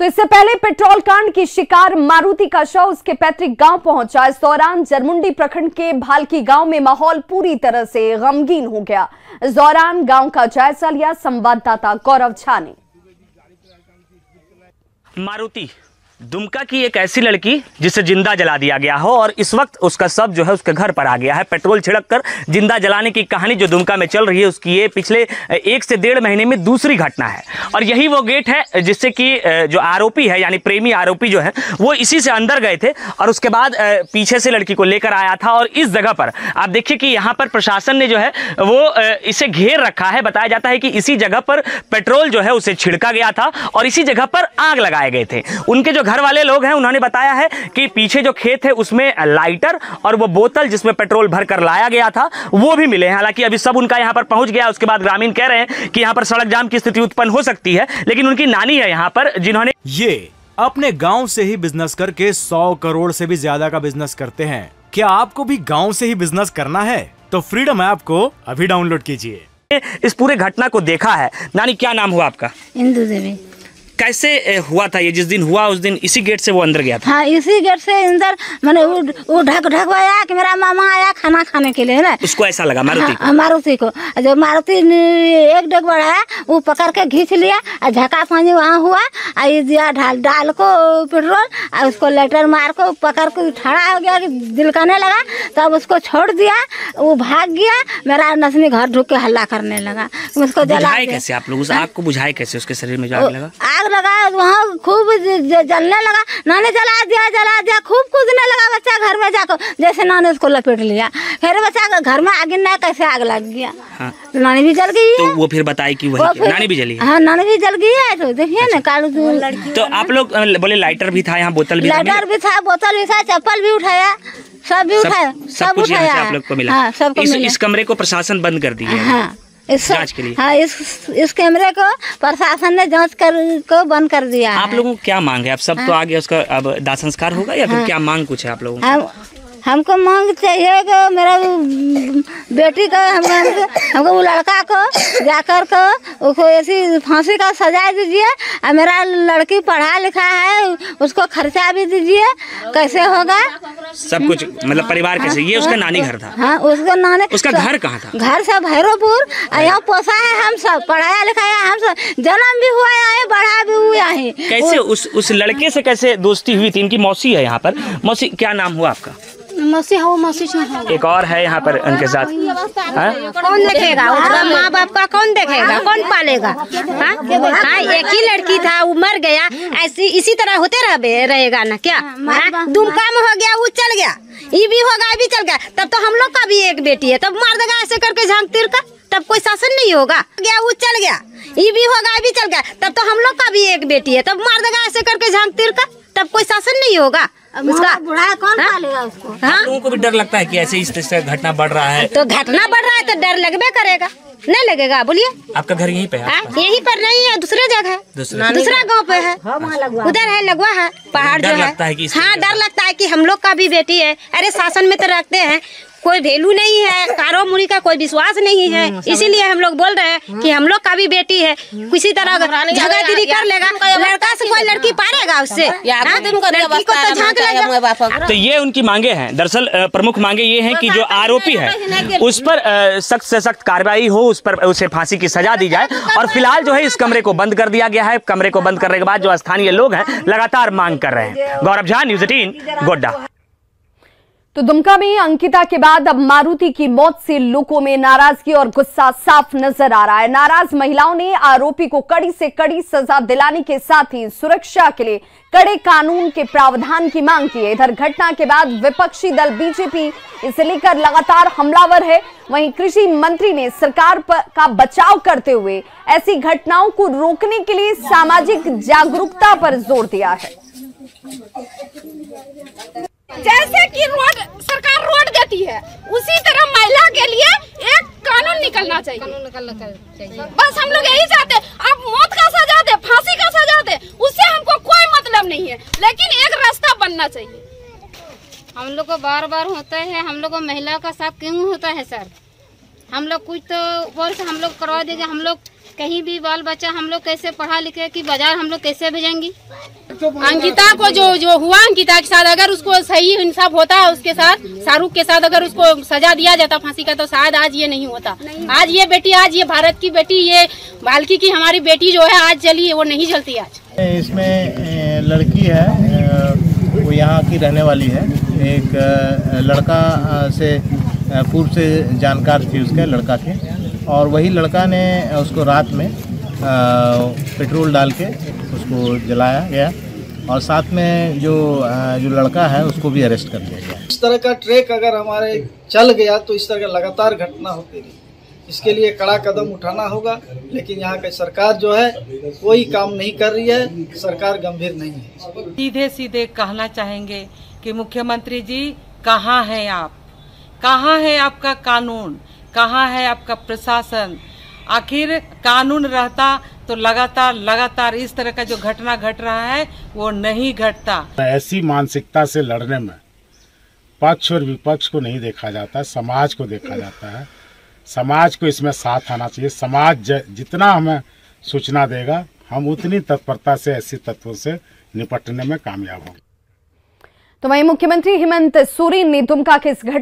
तो इससे पहले पेट्रोल कांड की शिकार मारुति का शव उसके पैतृक गांव पहुंचा। इस दौरान जरमुंडी प्रखंड के भालकी गांव में माहौल पूरी तरह से गमगीन हो गया। इस दौरान गांव का जायजा लिया संवाददाता गौरव झा ने। मारुति दुमका की एक ऐसी लड़की जिसे जिंदा जला दिया गया हो और इस वक्त उसका शव जो है उसके घर पर आ गया है। पेट्रोल छिड़ककर जिंदा जलाने की कहानी जो दुमका में चल रही है उसकी ये पिछले 1 से 1.5 महीने में दूसरी घटना है। और यही वो गेट है जिससे कि जो आरोपी है यानी प्रेमी आरोपी जो है वो इसी से अंदर गए थे और उसके बाद पीछे से लड़की को लेकर आया था। और इस जगह पर आप देखिए कि यहाँ पर प्रशासन ने जो है वो इसे घेर रखा है। बताया जाता है कि इसी जगह पर पेट्रोल जो है उसे छिड़का गया था और इसी जगह पर आग लगाए गए थे। उनके जो घर वाले लोग हैं उन्होंने बताया है कि पीछे जो खेत है उसमें लाइटर और वो बोतल जिसमें पेट्रोल भरकर लाया गया था वो भी मिले हैं। हालांकि अभी सब उनका यहां पर पहुंच गया। उसके बाद ग्रामीण कह रहे हैं कि यहां पर सड़क जाम की स्थिति उत्पन्न हो सकती है, लेकिन उनकी नानी है यहां पर जिन्होंने ये अपने गांव से ही बिजनेस करके 100 करोड़ से भी ज्यादा का बिजनेस करते हैं। क्या आपको भी गाँव से ही बिजनेस करना है तो फ्रीडम ऐप को अभी डाउनलोड कीजिए। इस पूरे घटना को देखा है। नानी, क्या नाम हुआ आपका? इंदु देवी। कैसे हुआ था ये? जिस दिन हुआ उस दिन इसी गेट से वो अंदर गया था? हाँ, इसी गेट से अंदर मैंने वो ढकवाया कि मेरा मामा आया खाना खाने के लिए ना। उसको ऐसा लगा मारुति को? हाँ, मारुति को जब मारुति ने एक डेग बढ़ाया वो पकड़ के खींच लिया और झका पानी वहाँ हुआ और दिया डाल को पेट्रोल और उसको लेटर मार को पकड़ के खड़ा हो गया कि दिलकाने लगा। तब उसको छोड़ दिया, वो भाग गया। मेरा नसनी घर ढुक के हल्ला करने लगा। उसको बुझाए कैसे आप लोग? उस आग को बुझाए कैसे? उसके शरीर में जो आग लगा? आग लगा वहाँ खूब जलने लगा। नानी जला दिया खूब कूदने लगा बच्चा घर में जाकर। जैसे नानी उसको लपेट लिया। फिर बच्चा घर में आगे ना कैसे आग लग गया। हाँ। तो नानी भी जल गई है। तो वो फिर बताई कि वही नानी भी जली है? हाँ, नानी भी जल गई है। तो देखिए ना कालू लड़की। तो आप लोग बोले लाइटर भी था यहाँ, बोतल भी था? लाइटर भी था, बोतल भी था, चप्पल भी उठाया, सब भी उठाया, सब कुछ यहाँ से आप लोग को मिला। हाँ, सबको मिला। इस कमरे को प्रशासन बंद कर दिया है। हाँ, जांच के लिए। हाँ, इस कैमरे को प्रशासन ने जांच को बंद कर दिया। आप लोगों को क्या मांग है? अब सब तो आगे उसका अब दाह संस्कार होगा या फिर क्या मांग कुछ है आप लोगों को? हमको मांग चाहिए कि मेरा बेटी का हमको वो लड़का को जाकर को उसको ऐसी फांसी का सजा दीजिए और मेरा लड़की पढ़ा लिखा है उसको खर्चा भी दीजिए। कैसे होगा सब कुछ? मतलब परिवार कैसे? ये उसका नानी घर था? हाँ, उसका नानी। उसका घर कहाँ था? घर से भैरवपुर। यहाँ पोसा है, हम सब पढ़ाया लिखाया, हम सब जन्म भी हुआ है, बड़ा भी हुआ है। कैसे उस लड़के से कैसे दोस्ती हुई थी? इनकी मौसी है यहाँ पर। मौसी, क्या नाम हुआ आपका? मौसी हो, मौसी एक और है यहाँ पर उनके साथ। कौन देखेगा? उसका माँ बाप का कौन देखेगा? कौन पालेगा? हाँ, एक ही लड़की था, वो मर गया। ऐसी इसी तरह होते रहेगा ना क्या? दुमका में हो गया, वो चल गया, ये भी होगा, ये भी चल गया। तब तो हम लोग का भी एक बेटी है, तब मार देगा ऐसे करके झांक तिर का, तब कोई शासन नहीं होगा। गया वो चल गया, ये भी होगा, ये भी चल गया। तब तो हम लोग का भी एक बेटी है, तब मार देगा ऐसे करके झांक तिर का, तब कोई शासन नहीं होगा। उसका बुढ़ा कौन पालेगा उसको? हाँ, लोगों को भी डर लगता है कि ऐसे इस तरह से घटना बढ़ रहा है। तो घटना बढ़ रहा है तो डर लगबे करेगा, नहीं लगेगा? बोलिए। आपका घर यहीं पे है? यहीं पर नहीं है, दूसरे जगह, दूसरा गांव पे है, उधर है, लगवा है पहाड़ जो है। हाँ, डर लगता है कि हम लोग का भी बेटी है। अरे शासन में तो रखते हैं, कोई वैल्यू नहीं है, कारो मुड़ी का कोई विश्वास नहीं है। इसीलिए हम लोग बोल रहे हैं कि हम लोग का भी बेटी है। किसी तरह झगड़ागिरी कर लेगा, लड़का से कोई लड़की पारेगा उससे? लड़की को तो झांक लेगा। तो ये उनकी मांगे हैं। दरअसल प्रमुख मांगे ये हैं कि जो आरोपी है उस पर सख्त से सख्त कार्रवाई हो, उस पर उसे फांसी की सजा दी जाए। और फिलहाल जो है इस कमरे को बंद कर दिया गया है। कमरे को बंद करने के बाद जो स्थानीय लोग हैं लगातार मांग कर रहे हैं। गौरव झा, न्यूज़ 18 गोड्डा। तो दुमका में अंकिता के बाद अब मारुति की मौत से लोगों में नाराजगी और गुस्सा साफ नजर आ रहा है। नाराज महिलाओं ने आरोपी को कड़ी से कड़ी सजा दिलाने के साथ ही सुरक्षा के लिए कड़े कानून के प्रावधान की मांग की है। इधर घटना के बाद विपक्षी दल बीजेपी इसे लेकर लगातार हमलावर है। वहीं कृषि मंत्री ने सरकार का बचाव करते हुए ऐसी घटनाओं को रोकने के लिए सामाजिक जागरूकता पर जोर दिया है। जैसे कि सरकार रोड देती है उसी तरह महिला के लिए एक कानून निकलना चाहिए। बस हम लोग यही चाहते हैं। आप मौत का सजा दे, फांसी का सजा दे, उससे हमको कोई मतलब नहीं है, लेकिन एक रास्ता बनना चाहिए। हम लोग को बार बार होता है, हम लोग को महिला का साथ क्यों होता है सर? हम लोग कुछ तो बोल से हम लोग करवा देंगे, हम लोग कहीं भी बाल बच्चा हम लोग कैसे पढ़ा लिखे कि बाजार हम लोग कैसे भेजेंगी। अंकिता को जो हुआ, अंकिता के साथ अगर उसको सही इंसाफ होता उसके साथ, शाहरुख के साथ अगर उसको सजा दिया जाता फांसी का, तो शायद आज ये नहीं होता। आज ये बेटी, आज ये भारत की बेटी, ये भाल्की की हमारी बेटी जो है आज जली, वो नहीं जलती आज। इसमें लड़की है, वो यहाँ की रहने वाली है। एक लड़का से पूर्व से जानकार थी उसके लड़का के, और वही लड़का ने उसको रात में पेट्रोल डाल के उसको जलाया गया, और साथ में जो लड़का है उसको भी अरेस्ट कर लिया गया। इस तरह का ट्रैक अगर हमारे चल गया तो इस तरह का लगातार घटना होती रही। इसके लिए कड़ा कदम उठाना होगा, लेकिन यहाँ की सरकार जो है कोई काम नहीं कर रही है, सरकार गंभीर नहीं है। सीधे सीधे कहना चाहेंगे कि मुख्यमंत्री जी कहाँ हैं आप, कहाँ है आपका कानून, कहाँ है आपका प्रशासन। आखिर कानून रहता तो लगातार इस तरह का जो घटना घट रहा है वो नहीं घटता। ऐसी मानसिकता से लड़ने में पक्ष और विपक्ष को नहीं देखा जाता, समाज को देखा जाता है। समाज को इसमें साथ आना चाहिए। समाज जितना हमें सूचना देगा, हम उतनी तत्परता से ऐसे तत्वों से निपटने में कामयाब होंगे। तो वहीं मुख्यमंत्री हेमंत सोरेन ने दुमका के इस घटना